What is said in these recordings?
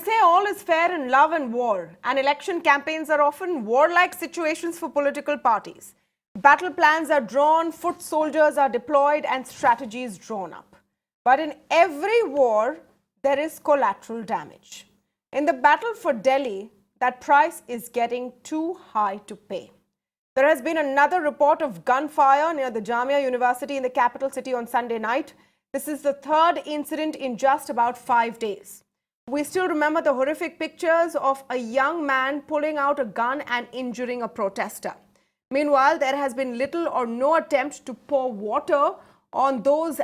say all is fair in love and war, and election campaigns are often warlike situations for political parties. Battle plans are drawn, foot soldiers are deployed, and strategies drawn up. But in every war, there is collateral damage. In the battle for Delhi, that price is getting too high to pay. There has been another report of gunfire near the Jamia University in the capital city on Sunday night. This is the third incident in just about 5 days. We still remember the horrific pictures of a young man pulling out a gun and injuring a protester. Meanwhile, there has been little or no attempt to pour water on those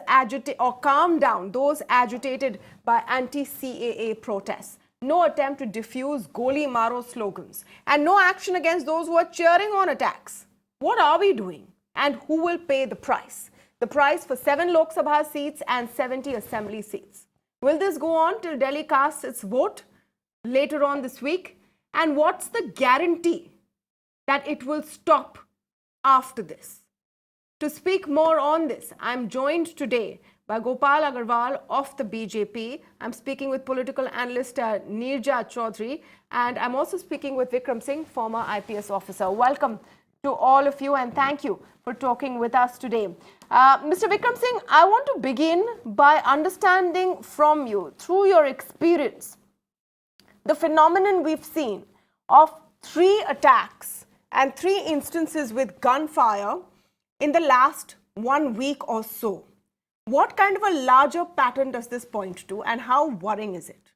calm down those agitated by anti-CAA protests. No attempt to diffuse Goli Maro slogans, and no action against those who are cheering on attacks. What are we doing, and who will pay the price? The price for 7 Lok Sabha seats and 70 assembly seats. Will this go on till Delhi casts its vote later on this week? And what's the guarantee that it will stop after this? To speak more on this, I'm joined today by Gopal Agarwal of the BJP. I'm speaking with political analyst Neerja Chaudhary, and I'm also speaking with Vikram Singh, former IPS officer. Welcome to all of you, and thank you for talking with us today. Mr. Vikram Singh, I want to begin by understanding from you, through your experience, the phenomenon we've seen of 3 attacks and 3 instances with gunfire in the last 1 week or so. What kind of a larger pattern does this point to, and how worrying is it?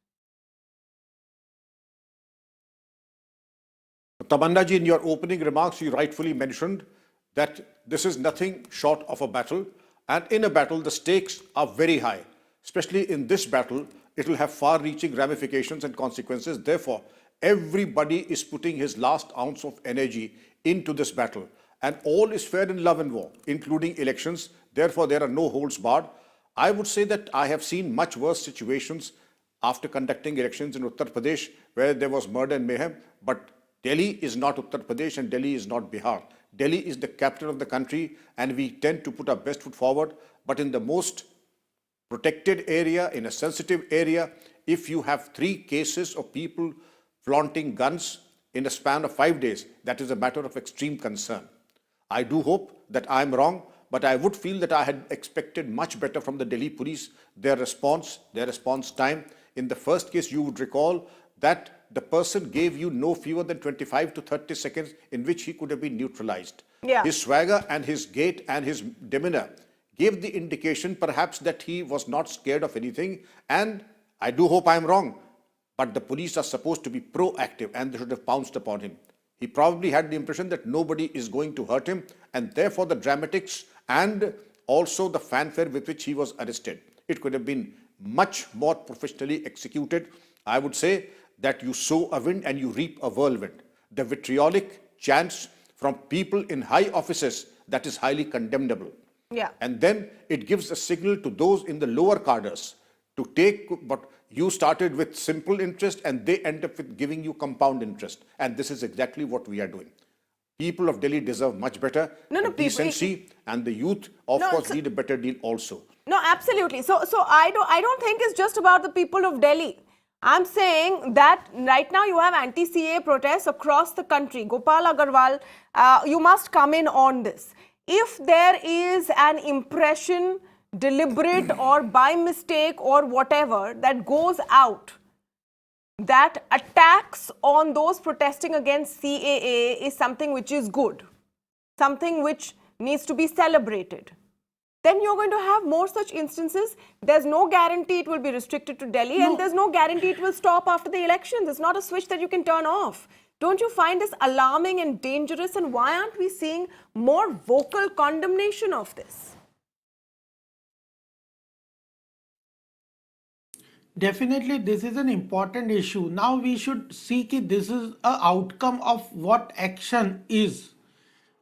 Tamanna ji, in your opening remarks, you rightfully mentioned that this is nothing short of a battle. And in a battle, the stakes are very high. Especially in this battle, it will have far-reaching ramifications and consequences. Therefore, everybody is putting his last ounce of energy into this battle. And all is fair in love and war, including elections. Therefore, there are no holds barred. I would say that I have seen much worse situations after conducting elections in Uttar Pradesh, where there was murder and mayhem. But Delhi is not Uttar Pradesh and Delhi is not Bihar. Delhi is the capital of the country, and we tend to put our best foot forward. But in the most protected area, in a sensitive area, if you have 3 cases of people flaunting guns in a span of 5 days, that is a matter of extreme concern. I do hope that I'm wrong, but I would feel that I had expected much better from the Delhi police, their response time. In the first case, you would recall that the person gave you no fewer than 25 to 30 seconds in which he could have been neutralized. Yeah. His swagger and his gait and his demeanor gave the indication perhaps that he was not scared of anything. And I do hope I'm wrong, but the police are supposed to be proactive and they should have pounced upon him. He probably had the impression that nobody is going to hurt him, and therefore the dramatics and also the fanfare with which he was arrested. It could have been much more professionally executed. I would say that you sow a wind and you reap a whirlwind. The vitriolic chants from people in high offices, that is highly condemnable. Yeah. And then it gives a signal to those in the lower cadres to take, but you started with simple interest and they end up with giving you compound interest. And this is exactly what we are doing. People of Delhi deserve much better. Decency and the youth, of course, need a better deal also. No, absolutely. So I don't think it's just about the people of Delhi. I'm saying that right now you have anti-CAA protests across the country. Gopal Agarwal, you must come in on this. If there is an impression, deliberate or by mistake or whatever, that goes out, that attacks on those protesting against CAA is something which is good, something which needs to be celebrated, then you're going to have more such instances. There's no guarantee it will be restricted to Delhi, and there's no guarantee it will stop after the elections. It's not a switch that you can turn off. Don't you find this alarming and dangerous? And why aren't we seeing more vocal condemnation of this? Definitely, this is an important issue. Now we should see that this is an outcome of what action is.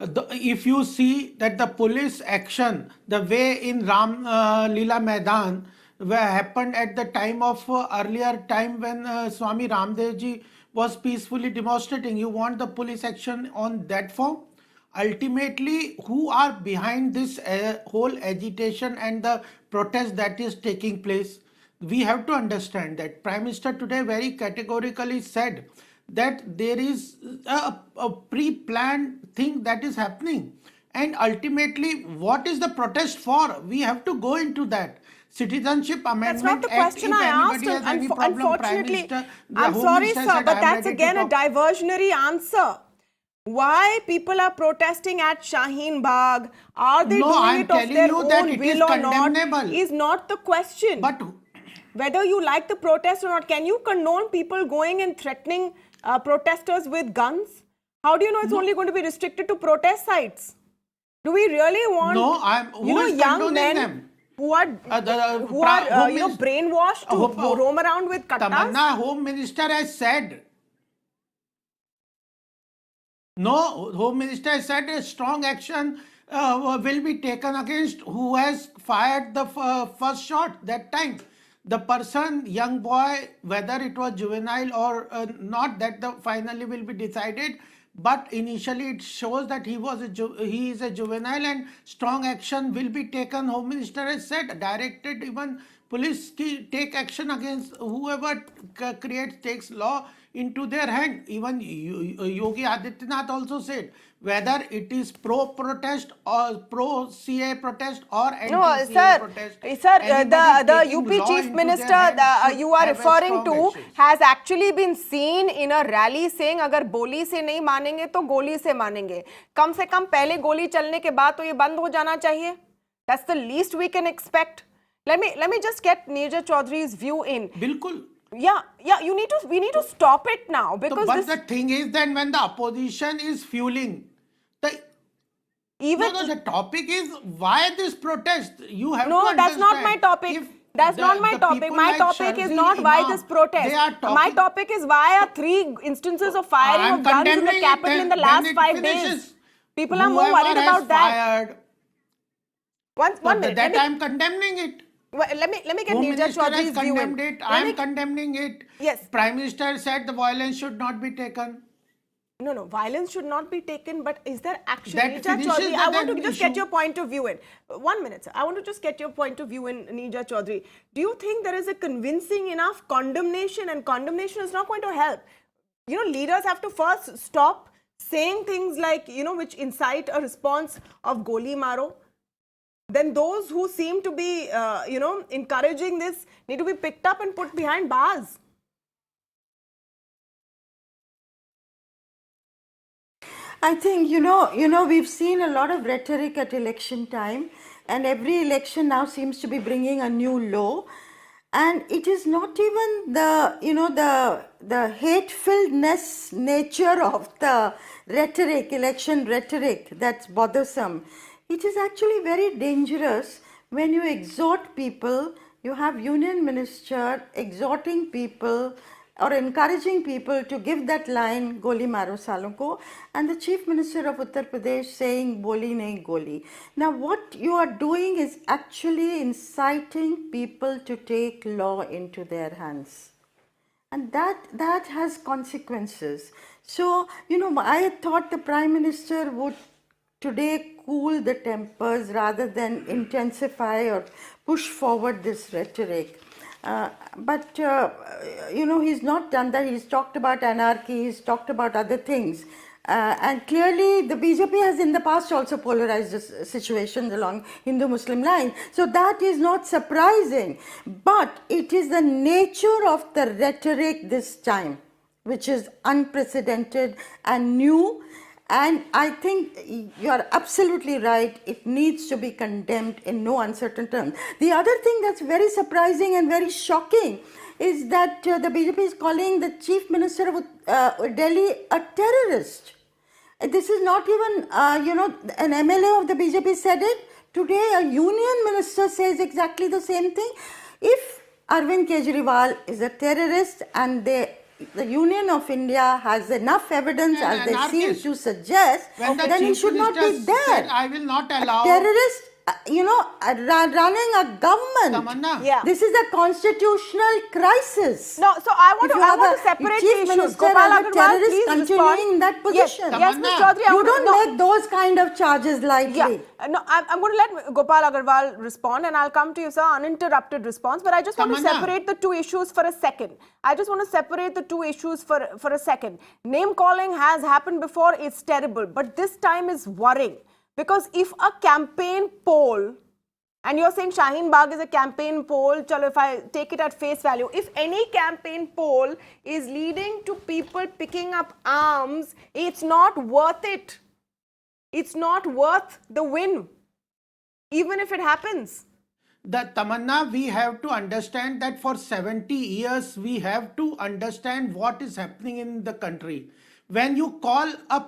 If you see that the police action, the way in Ram Leela Maidan, where happened at the time of earlier time when Swami Ramdev ji was peacefully demonstrating, you want the police action on that form? Ultimately, who are behind this whole agitation and the protest that is taking place? we have to understand that Prime Minister today very categorically said that there is a pre-planned thing that is happening. And ultimately, what is the protest for? We have to go into that. Citizenship That's not Amendment the Act, question if I asked. anybody has any problem, Prime Unfortunately, Minister, the I'm Home sorry, Minister sir, said, but I am that's ready to again a talk. diversionary answer. Why people are protesting at Shaheen Bagh, are they No, doing I am it of telling their you that own it is will or not, condemnable. is not the question. But Whether you like the protest or not, can you condone people going and threatening protesters with guns? How do you know it's no, only going to be restricted to protest sites? Do we really want, no, who is young condoning men them? who are Home Minister, brainwashed to roam around with kattas? Tamanna, Home Minister has said. No, Home Minister has said a strong action will be taken against who has fired the first shot that time. The person, young boy, whether it was juvenile or not, that the finally will be decided. But initially, it shows that he is a juvenile, and strong action will be taken. Home Minister has said, directed even police take action against whoever takes law into their hand. Even Yogi Adityanath also said, whether it is pro-protest or pro-CA protest or No, anti-CA protest, sir, anybody the taking UP law Chief into Minister their hands should you are have a referring strong to actions. has actually been seen in a rally saying अगर बोली से नहीं मानेंगे तो गोली से मानेंगे. कम से कम पहले गोली चलने के बाद तो ये बंद हो जाना चाहिए. That's the least we can expect. Let me just get Neerja Chaudhary's view in. Bilkul. Yeah, we need to stop it now because But the thing is that when the opposition is fueling, the topic is why this protest. You have to understand. No, that's not my topic. That's not my topic. My topic is not why this protest. My topic is why are 3 instances of firing of guns in the capital in the last 5 days. People are more worried about that. One minute. That I am condemning it. Let me get Home Neerja Minister has Chaudhary's view condemned in. it. I am condemning it. Yes. Prime Minister said the violence should not be taken. No, violence should not be taken, but is there action? That Neerja finishes Chaudhary, the I want to then just get issue. your point of view in. 1 minute, sir. I want to just get your point of view in, Neerja Chaudhary. Do you think there is a convincing enough condemnation, and condemnation is not going to help? Leaders have to first stop saying things like, which incite a response of Goli Maro. Then those who seem to be, encouraging this need to be picked up and put behind bars. I think, we've seen a lot of rhetoric at election time, and every election now seems to be bringing a new law. And it is not even the hate-filledness nature of the rhetoric, election rhetoric, that's bothersome. It is actually very dangerous when you exhort people, you have union minister exhorting people or encouraging people to give that line, Goli Maro Salon ko, and the Chief Minister of Uttar Pradesh saying, Boli nahi Goli. Now what you are doing is actually inciting people to take law into their hands. And that has consequences. So, I thought the Prime Minister would today cool the tempers rather than intensify or push forward this rhetoric. But he's not done that. He's talked about anarchy, he's talked about other things. And clearly the BJP has in the past also polarized the situations along Hindu-Muslim line. So that is not surprising. But it is the nature of the rhetoric this time, which is unprecedented and new. And I think you are absolutely right. It needs to be condemned in no uncertain terms. The other thing that's very surprising and very shocking is that the BJP is calling the Chief Minister of Delhi a terrorist. This is not even, an MLA of the BJP said it. Today, a union minister says exactly the same thing. If Arvind Kejriwal is a terrorist and the Union of India has enough evidence as they seem to suggest, then he should not be there. I will not allow. running a government. Tamanna. Yeah. This is a constitutional crisis. No, so I want If to, you I have want to a separate chief the issues. minister Gopal as a Agarwal, terrorist please continuing respond. in that Yes, position. yes, Ms. Tamanna. Chaudhary, I You want to, don't no. make those kind of charges lightly. Yeah, no, I'm going to let Gopal Agarwal respond and I'll come to you, sir, uninterrupted response. But I just want to Tamanna. separate the two issues for a second. I just want to separate the two issues for a second. Name calling has happened before, it's terrible. But this time is worrying. Because if a campaign poll, and you're saying Shaheen Bagh is a campaign poll, chalo, if I take it at face value, if any campaign poll is leading to people picking up arms, it's not worth it. It's not worth the win, even if it happens. The Tamanna, we have to understand that for 70 years, we have to understand what is happening in the country. When you call a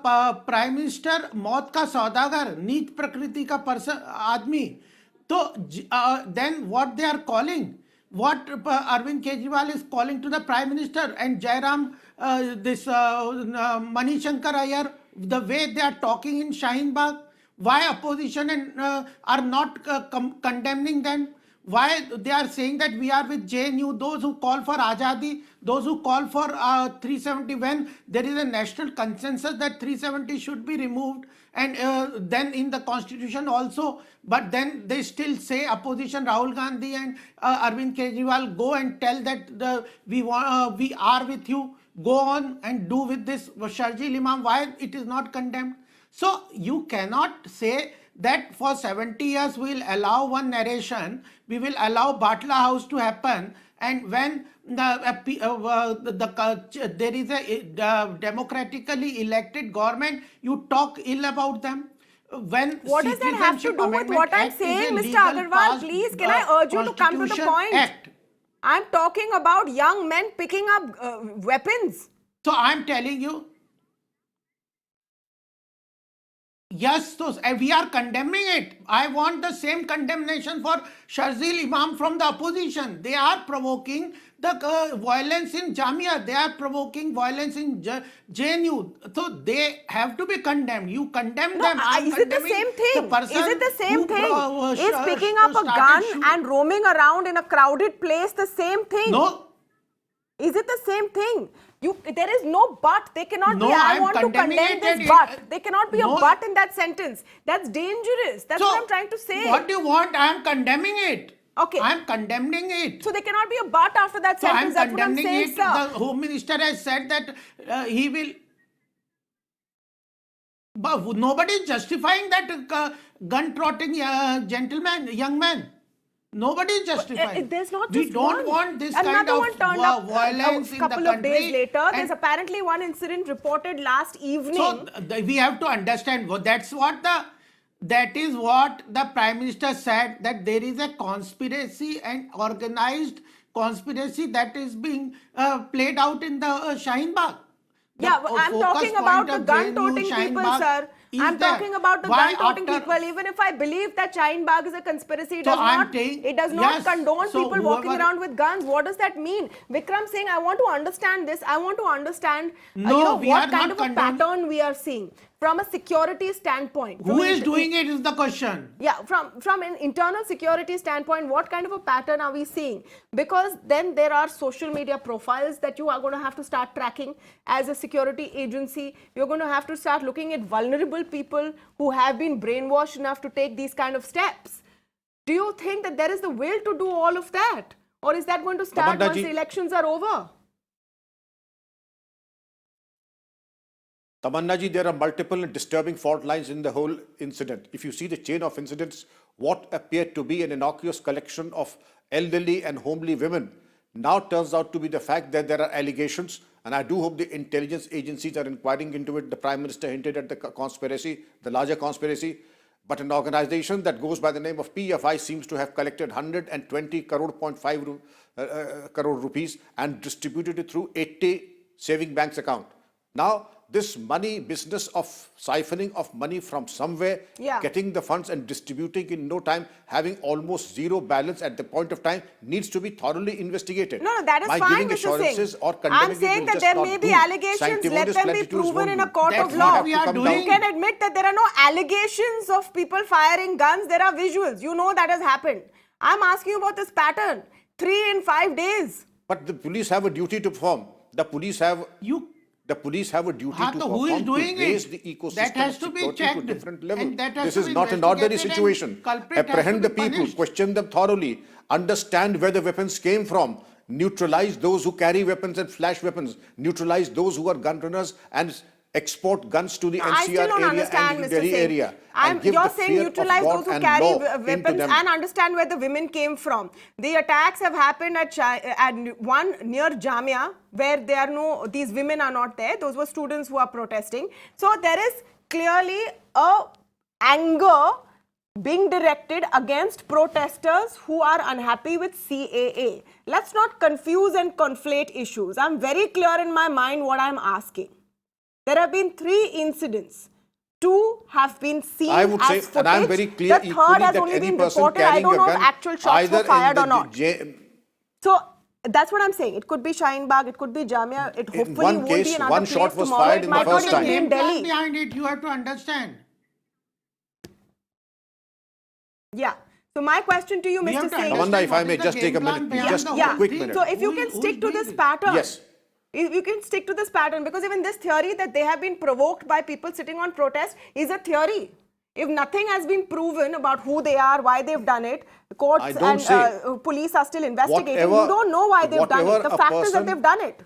prime minister मौत का सौदागर, नीच प्रकृति का person आदमी, तो then what they are calling, what Arvind Kejriwal is calling to the prime minister and Jairam, Mani Shankar Iyer, the way they are talking in Shaheen Bagh, why opposition and are not condemning them? Why they are saying that we are with JNU, those who call for Azadi, those who call for 370, when there is a national consensus that 370 should be removed, and then in the constitution also, but then they still say opposition Rahul Gandhi and Arvind Kejriwal go and tell that we are with you, go on and do with this Sharjil Imam, why it is not condemned. So you cannot say that for 70 years we will allow one narration, we will allow Batla House to happen, and when there is a democratically elected government, you talk ill about them. When What does that have to do with what I'm saying, Mr. Agarwal? Please, can I urge you to come to the point? Act. I'm talking about young men picking up weapons. So I'm telling you, yes, so we are condemning it. I want the same condemnation for Shazil Imam from the opposition. They are provoking the violence in Jamia. They are provoking violence in JNU. So they have to be condemned. You condemn them. Is it the same thing? Is it the same thing? Is picking up a gun and roaming around in a crowded place the same thing? No. Is it the same thing? There is no but. They cannot No, be, I I'm want to condemning condemn it this and but. There cannot be a no. but in that sentence. That's dangerous. That's what I'm trying to say. What do you want? I'm condemning it. Okay. I'm condemning it. So there cannot be a but after that So sentence. I'm That's what I'm condemning saying, it. sir. The Home Minister has said that he will. But nobody is justifying that gun-trotting young man. Nobody is justifying. There's not We just don't one. want this Another kind of one turned up violence a in the couple country. of days later. There's And apparently one incident reported last evening. so we have to understand that is what the Prime Minister said, that there is a conspiracy and organized conspiracy that is being played out in the Shaheen Bagh. Yeah, I'm talking about the gun-toting people, sir. I'm talking about the gun-toting people. Even if I believe that Shaheen Bagh is a conspiracy, it does not condone people walking around with guns. What does that mean? Vikram saying, I want to understand this. I want to understand what kind of a pattern we are seeing from a security standpoint. Who is doing it is the question. Yeah, from an internal security standpoint, what kind of a pattern are we seeing? Because then there are social media profiles that you are going to have to start tracking as a security agency. You're going to have to start looking at vulnerable people who have been brainwashed enough to take these kind of steps. Do you think that there is the will to do all of that? Or is that going to start once the elections are over? Tamanna ji, there are multiple and disturbing fault lines in the whole incident. If you see the chain of incidents, what appeared to be an innocuous collection of elderly and homely women now turns out to be the fact that there are allegations, and I do hope the intelligence agencies are inquiring into it. The Prime Minister hinted at the conspiracy, the larger conspiracy, but an organization that goes by the name of PFI seems to have collected 120 crore, 0.5 crore rupees and distributed it through 80 saving banks account. Now, this money business of siphoning of money from somewhere, Yeah. getting the funds and distributing in no time, having almost zero balance at the point of time, needs to be thoroughly investigated. No, that is My fine, giving Mr. assurances Singh. or condemning I'm it saying will that just there not may be do. allegations, let Sanctimonious them be platitudes proven won't in a do. court That's of law. what we are Come doing. down. You can admit that there are no allegations of people firing guns, there are visuals. You know that has happened. I'm asking you about this pattern. 3 in 5 days. But the police have a duty to perform. The police have a duty हाँ, to तो who is perform to doing raise it? the ecosystem That has of to be security to a checked, different level. and that has This to is be not an ordinary investigated, and situation. culprit has to Apprehend be the people, punished. question them thoroughly, understand where the weapons came from, neutralize those who carry weapons and flash weapons, neutralize those who are gun runners and export guns to the I still NCR don't area understand, and the Mr. Delhi Singh. area. And give You're the saying fear neutralize of God those who and carry law into weapons them. and understand where the women came from. The attacks have happened at one near Jamia, where these women are not there. Those were students who are protesting. So there is clearly a anger being directed against protesters who are unhappy with CAA. Let's not confuse and conflate issues. I'm very clear in my mind what I'm asking. There have been 3 incidents. 2 have been seen I would as say, footage. and I'm very clear The equally third has that only any been person reported. I carrying don't a know gun if actual shots either were fired in or not. So that's what I'm saying. It could be Shaheen Bagh, it could be Jamia. It In hopefully one won't case, be another one place shot was tomorrow. fired It in the might first not time. even be in Game plan Delhi. behind it, you have to understand. Yeah. So my question to you, We Mr. have to Singh. Tamanna, if I what may is the just take a game plan minute, please, behind just the a whole quick thing? minute. So if you Who can is stick to doing this this? pattern. Yes. If you can stick to this pattern, because even this theory that they have been provoked by people sitting on protest is a theory. If nothing has been proven about who they are, why they've done it, courts I don't and say. police are still investigating. Whatever- You don't know why they've done it. whatever The a fact is that person- they've done it.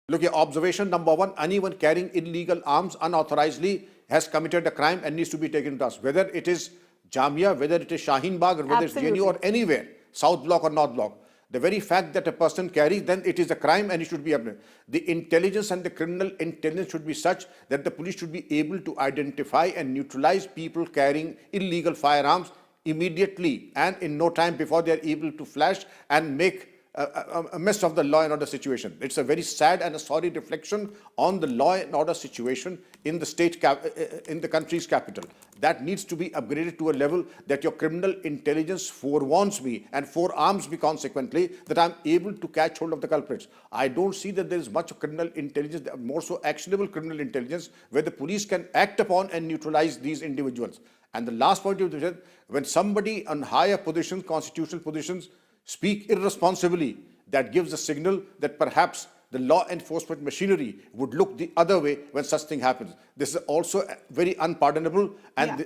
Look here, observation number 1, anyone carrying illegal arms unauthorizedly has committed a crime and needs to be taken to task. Whether it is Jamia, whether it is Shaheen Bagh, or whether Absolutely. it's JNU or anywhere, South Block or North Block. The very fact that a person carries, then it is a crime and it should be apprehended. The intelligence and the criminal intelligence should be such that the police should be able to identify and neutralize people carrying illegal firearms immediately and in no time before they are able to flash and make a mess of the law and order situation. It's a very sad and a sorry reflection on the law and order situation in the in the country's capital. That needs to be upgraded to a level that your criminal intelligence forewarns me and forearms me consequently that I'm able to catch hold of the culprits. I don't see that there is much criminal intelligence, more so actionable criminal intelligence, where the police can act upon and neutralize these individuals. And the last point you said, when somebody on higher positions, constitutional positions, speak irresponsibly, that gives a signal that perhaps the law enforcement machinery would look the other way when such thing happens. This is also very unpardonable, and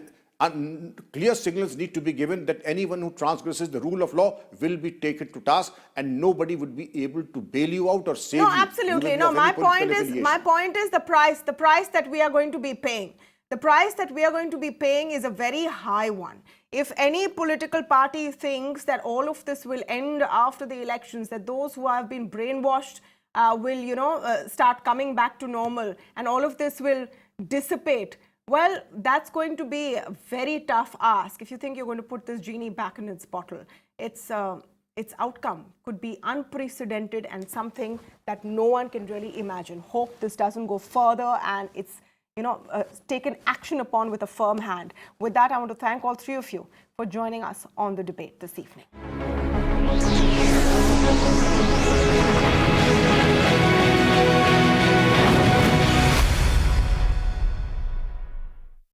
clear signals need to be given that anyone who transgresses the rule of law will be taken to task, and nobody would be able to bail you out or save you. No, absolutely. You No, will be of any political my affiliation. point is the price that we are going to be paying. The price that we are going to be paying is a very high one. If any political party thinks that all of this will end after the elections, that those who have been brainwashed will, start coming back to normal and all of this will dissipate, well, that's going to be a very tough ask. If you think you're going to put this genie back in its bottle, its outcome could be unprecedented and something that no one can really imagine. Hope this doesn't go further and it's taken action upon with a firm hand. With that, I want to thank all 3 of you for joining us on the debate this evening.